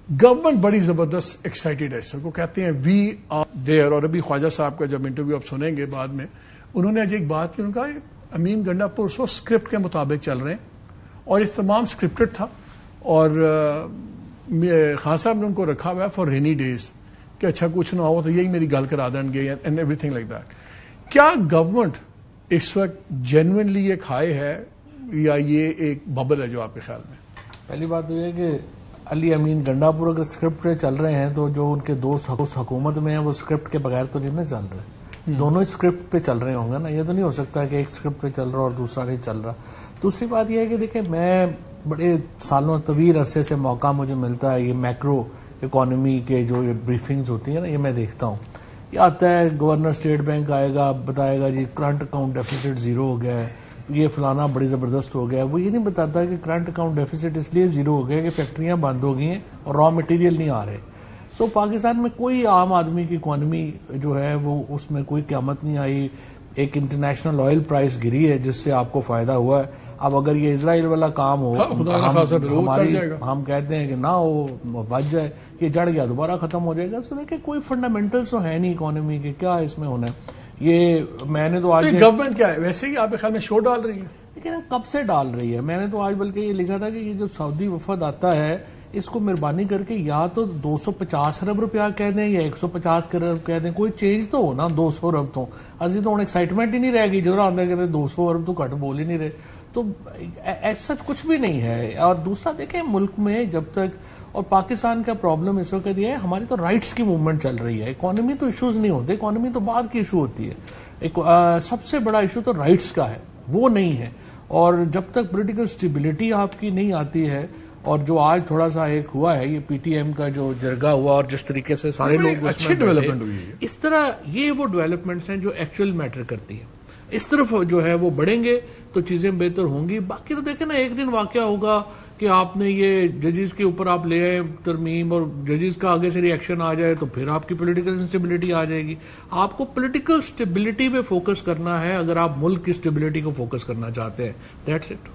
Government بڑی زبردست excited ہے، اس کو کہتے ہیں وی آر دیئر. اور ابھی خواجہ صاحب کا جب انٹرویو آپ سنیں گے بعد میں، انہوں نے آج ایک بات کی، انہوں نے کہا امین گنڈا پور سو اسکرپٹ کے مطابق چل رہے ہیں اور یہ تمام اسکرپٹڈ تھا، اور خان صاحب نے ان کو رکھا ہوا ہے فار رینی ڈیز کہ اچھا کچھ نہ ہو تو یہی میری گل کرا دیں گے and every thing like that. کیا گورنمنٹ اس وقت جینوئنلی یہ کھائے ہے یا یہ ایک ببل ہے جو آپ کے خیال میں؟ پہلی بات تو یہ ہے کہ علی امین گنڈا پور اگر اسکرپٹ پہ چل رہے ہیں تو جو ان کے دوست حکومت میں ہیں وہ اسکرپٹ کے بغیر تو نہیں چل رہے، دونوں اسکرپٹ پہ چل رہے ہوں گے نا. یہ تو نہیں ہو سکتا کہ ایک اسکرپٹ پہ چل رہا اور دوسرا نہیں چل رہا. دوسری بات یہ ہے کہ دیکھیں، میں بڑے سالوں طویل عرصے سے موقع مجھے ملتا ہے، یہ میکرو اکانومی کے جو یہ بریفنگز ہوتی ہیں نا، یہ میں دیکھتا ہوں. یہ آتا ہے گورنر اسٹیٹ بینک آئے گا، بتائے گا جی کرنٹ اکاؤنٹ ڈیفیسٹ زیرو ہو گیا ہے، یہ فلانا بڑی زبردست ہو گیا ہے. وہ یہ نہیں بتاتا کہ کرنٹ اکاؤنٹ ڈیفیسٹ اس لیے زیرو ہو گیا کہ فیکٹریاں بند ہو گئی ہیں اور را مٹیریل نہیں آ رہے. سو پاکستان میں کوئی عام آدمی کی اکانومی جو ہے وہ اس میں کوئی قیامت نہیں آئی. ایک انٹرنیشنل آئل پرائس گری ہے جس سے آپ کو فائدہ ہوا ہے. اب اگر یہ اسرائیل والا کام ہو، ہم کہتے ہیں کہ نہ ہو، بچ جائے، یہ جڑ گیا دوبارہ ختم ہو جائے گا. تو دیکھیں کوئی فنڈامنٹلز تو ہے نہیں اکانومی کے، کیا اس میں ہونا ہے. یہ میں نے تو آج گورنمنٹ کیا ہے ویسے ہی آپ کے خیال میں شو ڈال رہی ہے؟ لیکن کب سے ڈال رہی ہے؟ میں نے تو آج بلکہ یہ لکھا تھا کہ یہ جو سعودی وفد آتا ہے اس کو مہربانی کر کے یا تو 250 ارب روپیہ کہہ دیں یا 150 ارب کہہ دیں، کوئی چینج تو ہو نا. 200 ارب تو ابھی تو ہوں ایکسائٹمنٹ ہی نہیں رہے گی، جو آدھا کہتے 200 ارب تو گھٹ بول ہی نہیں رہے. تو ایسا کچھ بھی نہیں ہے. اور دوسرا دیکھیں، ملک میں جب تک، اور پاکستان کا پرابلم اس وقت یہ ہے، ہماری تو رائٹس کی موومنٹ چل رہی ہے. اکانومی تو ایشوز نہیں ہوتے، اکانومی تو بعد کی ایشو ہوتی ہے. سب سے بڑا ایشو تو رائٹس کا ہے، وہ نہیں ہے. اور جب تک پولیٹیکل سٹیبلٹی آپ کی نہیں آتی ہے، اور جو آج تھوڑا سا ایک ہوا ہے، یہ پی ٹی ایم کا جو جرگہ ہوا اور جس طریقے سے سارے لوگ اچھی ڈیولپمنٹ ہوئی ہے، اس طرح یہ وہ ڈیولپمنٹس ہیں جو ایکچوئل میٹر کرتی ہیں. اس طرف جو ہے وہ بڑھیں گے تو چیزیں بہتر ہوں گی. باقی تو دیکھیں نا، ایک دن واقعہ ہوگا کہ آپ نے یہ ججز کے اوپر آپ لے آئے ترمیم اور ججز کا آگے سے ریئیکشن آ جائے تو پھر آپ کی پولیٹیکل انسٹیبلٹی آ جائے گی. آپ کو پولیٹیکل اسٹیبلٹی پہ فوکس کرنا ہے اگر آپ ملک کی اسٹیبلٹی کو فوکس کرنا چاہتے ہیں. That's it.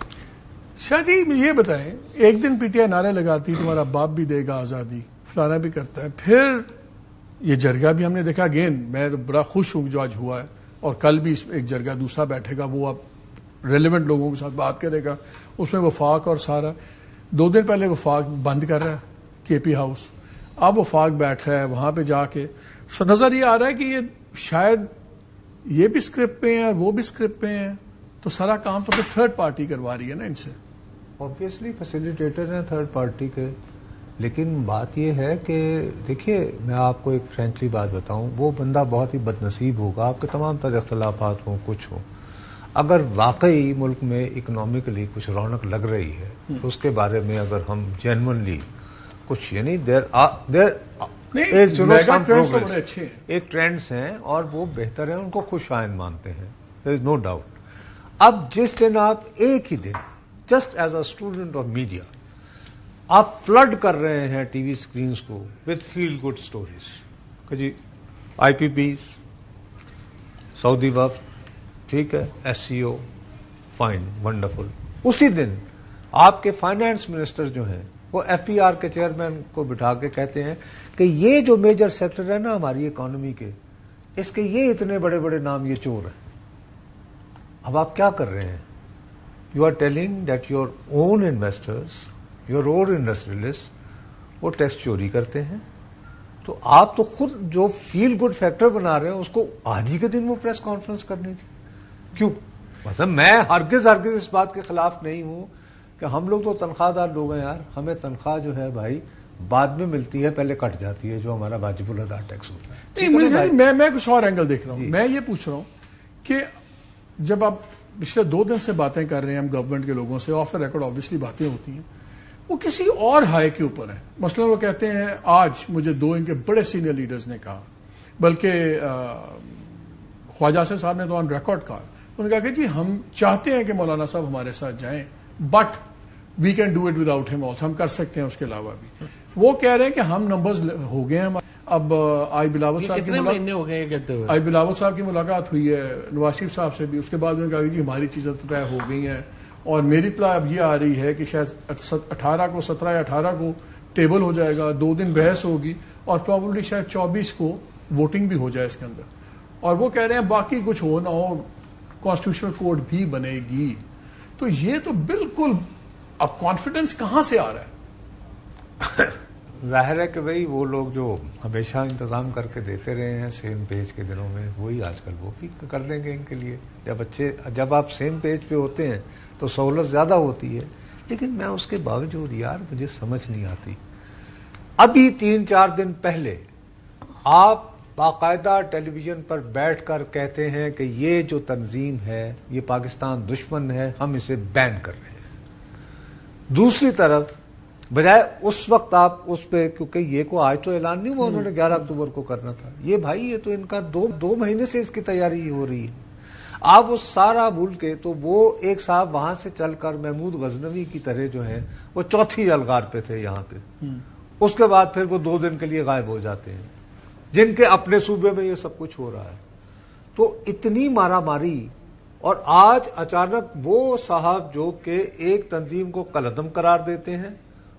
شاید جی یہ بتائیں، ایک دن پی ٹی آئی نعرے لگاتی تمہارا باپ بھی دے گا آزادی، فلانا بھی کرتا ہے، پھر یہ جرگہ بھی ہم نے دیکھا. اگین میں تو بڑا خوش ہوں جو آج ہوا ہے، اور کل بھی ایک جرگہ دوسرا بیٹھے گا، وہ اب ریلیونٹ لوگوں کے ساتھ بات کرے گا. اس میں وفاق اور سارا 2 دن پہلے وفاق بند کر رہا ہے کے پی ہاؤس، اب وفاق بیٹھ رہا ہے وہاں پہ جا کے. سو نظر یہ آ رہا ہے کہ یہ شاید یہ بھی اسکرپٹ پہ ہیں اور وہ بھی اسکرپٹ پہ ہیں، تو سارا کام تو پھر تھرڈ پارٹی کروا رہی ہے نا ان سے. آبویسلی فیسیلیٹیٹر ہیں تھرڈ پارٹی کے. لیکن بات یہ ہے کہ دیکھیے، میں آپ کو ایک فرینکلی بات بتاؤں، وہ بندہ بہت ہی بد نصیب ہوگا، آپ کے تمام تر اختلافات ہوں کچھ ہوں، اگر واقعی ملک میں اکنامکلی کچھ رونق لگ رہی ہے تو اس کے بارے میں اگر ہم جینونلی کچھ، یعنی ایک ٹرینڈز ہیں اور وہ بہتر ہیں، ان کو خوش آئند مانتے ہیں، دیر از نو ڈاؤٹ. اب جس دن آپ ایک ہی دن just as a student of media آپ فلڈ کر رہے ہیں ٹی وی اسکرینز کو وتھ فیل گڈ اسٹوریز کہ G I P Ps, Saudi وفد، ٹھیک ہے، S C O, fine, wonderful. اسی دن آپ کے فائنانس منسٹر جو ہیں وہ ایف پی آر کے چیئرمین کو بٹھا کے کہتے ہیں کہ یہ جو میجر سیکٹر ہے نا ہماری اکانومی کے، اس کے یہ اتنے بڑے بڑے نام یہ چور ہیں. اب آپ کیا کر رہے ہیں؟ You are telling that your own investors, your own industrialist وہ ٹیکس چوری کرتے ہیں. تو آپ تو خود جو فیل گڈ فیکٹر بنا رہے ہیں اس کو آج ہی کے دن وہ پریس کانفرنس کرنی تھی. کیوں؟ مثلا میں ہرگز اس بات کے خلاف نہیں ہوں کہ ہم لوگ تو تنخواہ دار لوگ ہیں یار، ہمیں تنخواہ جو ہے بھائی بعد میں ملتی ہے، پہلے کٹ جاتی ہے جو ہمارا واجب الادا ٹیکس ہوتا ہے. میں کچھ اور اینگل دیکھ رہا ہوں. میں یہ پوچھ رہا ہوں کہ جب آپ پچھلے 2 دن سے باتیں کر رہے ہیں ہم گورنمنٹ کے لوگوں سے، آف ریکارڈ آبویسلی باتیں ہوتی ہیں، وہ کسی اور ہائی کے اوپر ہے. مثلا وہ کہتے ہیں، آج مجھے 2 ان کے بڑے سینئر لیڈرز نے کہا، بلکہ خواجہ صاحب نے تو آن ریکارڈ کہا، انہوں نے کہا کہ جی ہم چاہتے ہیں کہ مولانا صاحب ہمارے ساتھ جائیں، but we can do it without ہم آلسو، ہم کر سکتے ہیں اس کے علاوہ بھی. وہ کہہ رہے ہیں کہ ہم نمبرز ہو گئے ہیں. اب آئی بلاول صاحب کی ملاقات ہوئی ہے نواز شریف صاحب سے بھی، اس کے بعد انہوں نے کہا کہ ہماری چیزیں تو طے ہو گئی ہیں، اور میری اطلاع اب یہ آ رہی ہے کہ شاید 17 یا 18 کو ٹیبل ہو جائے گا, 2 دن بحث ہوگی, اور پرابلی شاید 24 کو ووٹنگ بھی ہو جائے اس کے اندر. اور وہ کہہ رہے ہیں باقی کچھ ہو نہ ہو کانسٹیٹیوشنل کوڈ بھی بنے گی. تو یہ تو بالکل اب کانفیڈنس کہاں سے آ رہا ہے؟ ظاہر ہے کہ بھئی وہ لوگ جو ہمیشہ انتظام کر کے دیتے رہے ہیں سیم پیج کے دنوں میں, وہی آج کل وہ بھی کر دیں گے ان کے لیے. جب آپ سیم پیج پہ ہوتے ہیں تو سہولت زیادہ ہوتی ہے. لیکن میں اس کے باوجود یار مجھے سمجھ نہیں آتی. ابھی 3-4 دن پہلے آپ باقاعدہ ٹیلی ویژن پر بیٹھ کر کہتے ہیں کہ یہ جو تنظیم ہے یہ پاکستان دشمن ہے, ہم اسے بین کر رہے ہیں. دوسری طرف بجائے اس وقت آپ اس پہ, کیونکہ یہ کو آج تو اعلان نہیں ہوا, انہوں نے 11 اکتوبر کو کرنا تھا. یہ بھائی یہ تو ان کا دو مہینے سے اس کی تیاری ہو رہی ہے. آپ وہ سارا بھول کے, تو وہ ایک صاحب وہاں سے چل کر محمود غزنوی کی طرح جو ہیں وہ چوتھی الغار پہ تھے یہاں پہ, اس کے بعد پھر وہ 2 دن کے لیے غائب ہو جاتے ہیں, جن کے اپنے صوبے میں یہ سب کچھ ہو رہا ہے. تو اتنی مارا ماری, اور آج اچانک وہ صاحب جو کہ ایک تنظیم کو کالعدم قرار دیتے ہیں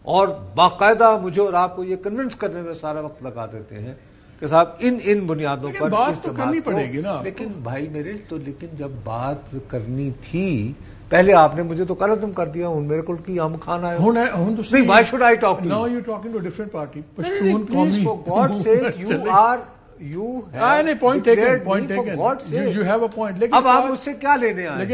اور باقاعدہ مجھے اور آپ کو یہ کنونس کرنے میں سارا وقت لگا دیتے ہیں کہ صاحب ان بنیادوں پر بات تو کرنی پڑے گی نا. لیکن بھائی میرے تو, لیکن جب بات کرنی تھی پہلے آپ نے مجھے تو کالعدم کر دیا. ہوں میرے کو کی ہم کھانا ہے نہیں. Why should I talk to now you talking to different party. Pashtun قومی for God sake you point taken, you have a point. اب آپ مجھ سے کیا لینے آئے؟